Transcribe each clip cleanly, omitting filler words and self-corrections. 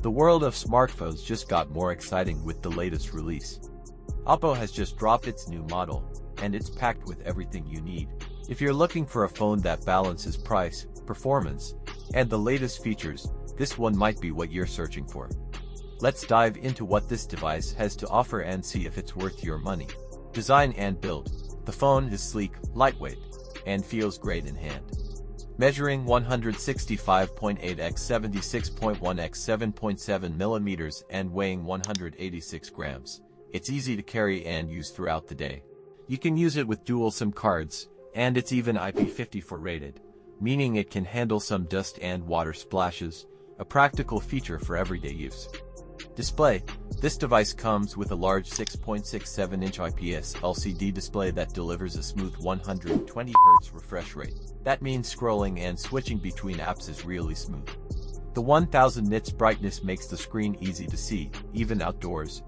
The world of smartphones just got more exciting with the latest release. OPPO has just dropped its new model, and it's packed with everything you need. If you're looking for a phone that balances price, performance, and the latest features, this one might be what you're searching for. Let's dive into what this device has to offer and see if it's worth your money. Design and build. The phone is sleek, lightweight, and feels great in hand. Measuring 165.8 x 76.1 x 7.7 mm and weighing 186 grams, it's easy to carry and use throughout the day. You can use it with dual SIM cards, and it's even IP54 rated, meaning it can handle some dust and water splashes, a practical feature for everyday use. Display. This device comes with a large 6.67-inch IPS LCD display that delivers a smooth 120 Hz refresh rate. That means scrolling and switching between apps is really smooth. The 1000 nits brightness makes the screen easy to see, even outdoors.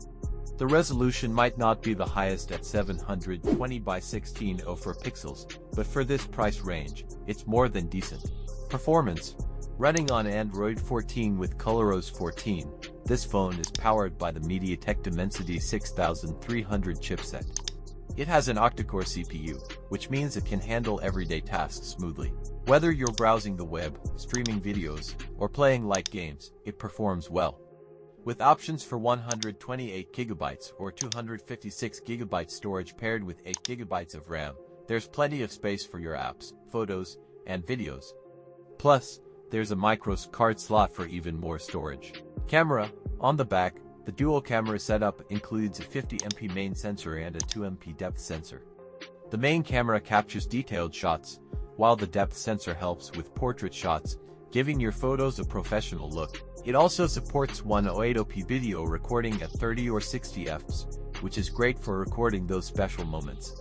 The resolution might not be the highest at 720 by 1604 pixels, but for this price range, it's more than decent. Performance. Running on Android 14 with ColorOS 14, this phone is powered by the MediaTek Dimensity 6300 chipset. It has an octa-core CPU, which means it can handle everyday tasks smoothly. Whether you're browsing the web, streaming videos, or playing light games, it performs well. With options for 128 GB or 256 GB storage paired with 8 GB of RAM, there's plenty of space for your apps, photos, and videos. Plus, there's a microSD card slot for even more storage. Camera. On the back, the dual camera setup includes a 50MP main sensor and a 2MP depth sensor. The main camera captures detailed shots, while the depth sensor helps with portrait shots, giving your photos a professional look. It also supports 1080p video recording at 30 or 60 fps, which is great for recording those special moments.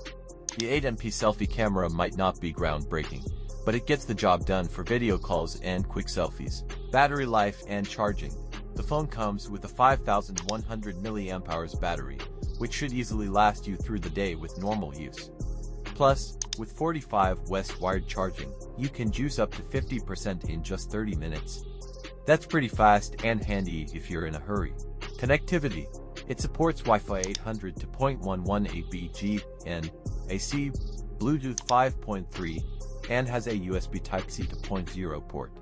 The 8MP selfie camera might not be groundbreaking, but it gets the job done for video calls and quick selfies. Battery life and charging. The phone comes with a 5100 mAh battery, which should easily last you through the day with normal use. Plus, with 45W wired charging, you can juice up to 50% in just 30 minutes. That's pretty fast and handy if you're in a hurry. Connectivity. It supports Wi-Fi 800 to 0.118 and AC, Bluetooth 5.3, and has a USB Type-C to 0.0 port.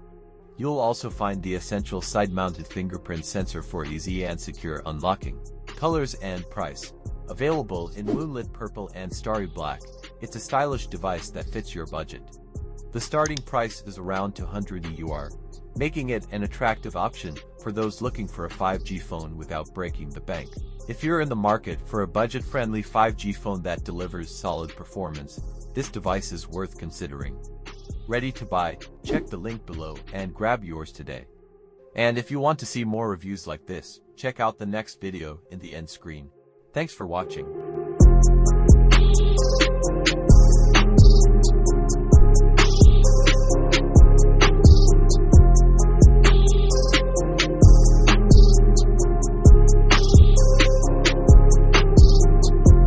You'll also find the essential side-mounted fingerprint sensor for easy and secure unlocking. Colors and price. Available in moonlit purple and starry black, it's a stylish device that fits your budget. The starting price is around €200, making it an attractive option for those looking for a 5G phone without breaking the bank. If you're in the market for a budget-friendly 5G phone that delivers solid performance, this device is worth considering. Ready to buy? Check the link below and grab yours today. And if you want to see more reviews like this, check out the next video in the end screen. Thanks for watching.